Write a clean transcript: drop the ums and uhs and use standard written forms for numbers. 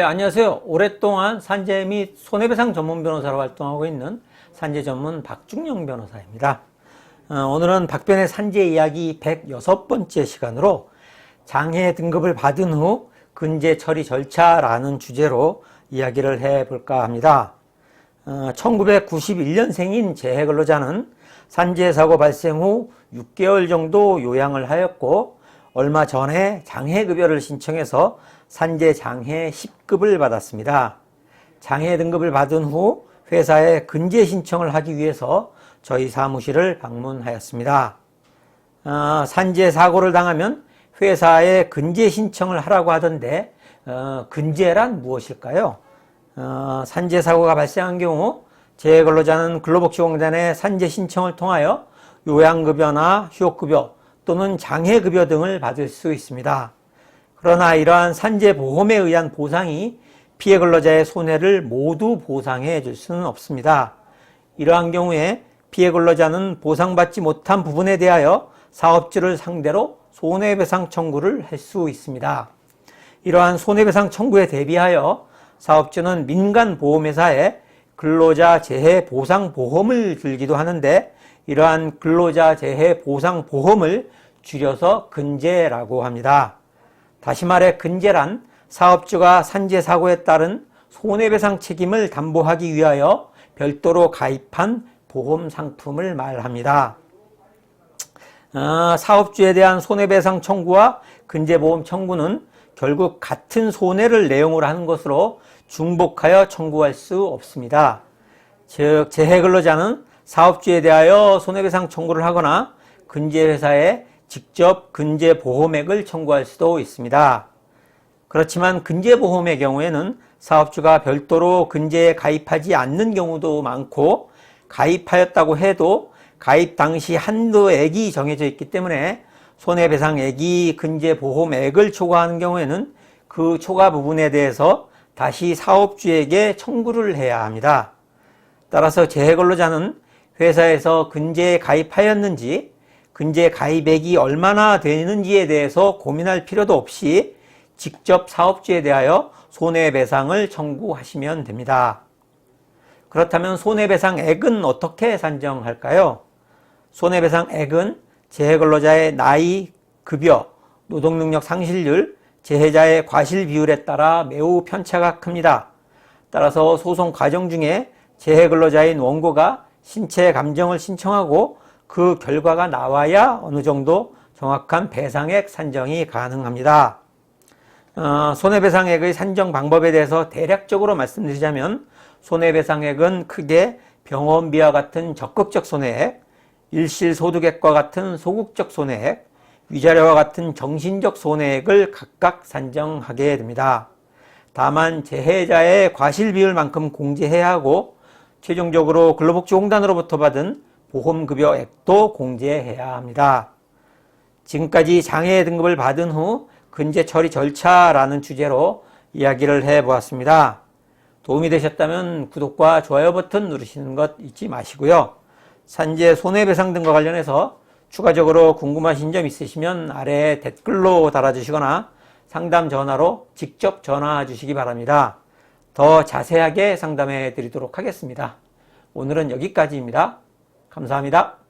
안녕하세요. 오랫동안 산재 및 손해배상 전문 변호사로 활동하고 있는 산재 전문 박중영 변호사입니다. 오늘은 박변의 산재 이야기 106번째 시간으로 장해 등급을 받은 후 근제 처리 절차라는 주제로 이야기를 해볼까 합니다. 1991년생인 재해근로자는 산재사고 발생 후 6개월 정도 요양을 하였고 얼마 전에 장해급여를 신청해서 산재장해 10급을 받았습니다. 장해 등급을 받은 후 회사에 근제 신청을 하기 위해서 저희 사무실을 방문하였습니다. 산재 사고를 당하면 회사에 근제 신청을 하라고 하던데 근제란 무엇일까요? 산재 사고가 발생한 경우 재해근로자는 근로복지공단에 산재 신청을 통하여 요양급여나 휴업급여 또는 장해급여 등을 받을 수 있습니다. 그러나 이러한 산재보험에 의한 보상이 피해 근로자의 손해를 모두 보상해 줄 수는 없습니다. 이러한 경우에 피해 근로자는 보상받지 못한 부분에 대하여 사업주를 상대로 손해배상 청구를 할 수 있습니다. 이러한 손해배상 청구에 대비하여 사업주는 민간보험회사에 근로자 재해 보상보험을 들기도 하는데 이러한 근로자 재해 보상보험을 줄여서 근제라고 합니다. 다시 말해 근제란 사업주가 산재 사고에 따른 손해배상 책임을 담보하기 위하여 별도로 가입한 보험 상품을 말합니다. 사업주에 대한 손해배상 청구와 근제보험 청구는 결국 같은 손해를 내용으로 하는 것으로 중복하여 청구할 수 없습니다. 즉 재해근로자는 사업주에 대하여 손해배상 청구를 하거나 근제회사에 직접 근제보험액을 청구할 수도 있습니다. 그렇지만 근제보험의 경우에는 사업주가 별도로 근제에 가입하지 않는 경우도 많고 가입하였다고 해도 가입 당시 한도액이 정해져 있기 때문에 손해배상액이 근제보험액을 초과하는 경우에는 그 초과 부분에 대해서 다시 사업주에게 청구를 해야 합니다. 따라서 재해근로자는 회사에서 근제에 가입하였는지 근제 가입액이 얼마나 되는지에 대해서 고민할 필요도 없이 직접 사업주에 대하여 손해배상을 청구하시면 됩니다. 그렇다면 손해배상액은 어떻게 산정할까요? 손해배상액은 재해근로자의 나이, 급여, 노동능력 상실률, 재해자의 과실 비율에 따라 매우 편차가 큽니다. 따라서 소송 과정 중에 재해근로자인 원고가 신체 감정을 신청하고 그 결과가 나와야 어느 정도 정확한 배상액 산정이 가능합니다. 손해배상액의 산정 방법에 대해서 대략적으로 말씀드리자면 손해배상액은 크게 병원비와 같은 적극적 손해액, 일실소득액과 같은 소극적 손해액, 위자료와 같은 정신적 손해액을 각각 산정하게 됩니다. 다만 재해자의 과실비율만큼 공제해야 하고 최종적으로 근로복지공단으로부터 받은 보험급여액도 공제해야 합니다. 지금까지 장해 등급을 받은 후 근제 처리 절차라는 주제로 이야기를 해보았습니다. 도움이 되셨다면 구독과 좋아요 버튼 누르시는 것 잊지 마시고요. 산재 손해배상 등과 관련해서 추가적으로 궁금하신 점 있으시면 아래에 댓글로 달아주시거나 상담 전화로 직접 전화 주시기 바랍니다. 더 자세하게 상담해 드리도록 하겠습니다. 오늘은 여기까지입니다. 감사합니다.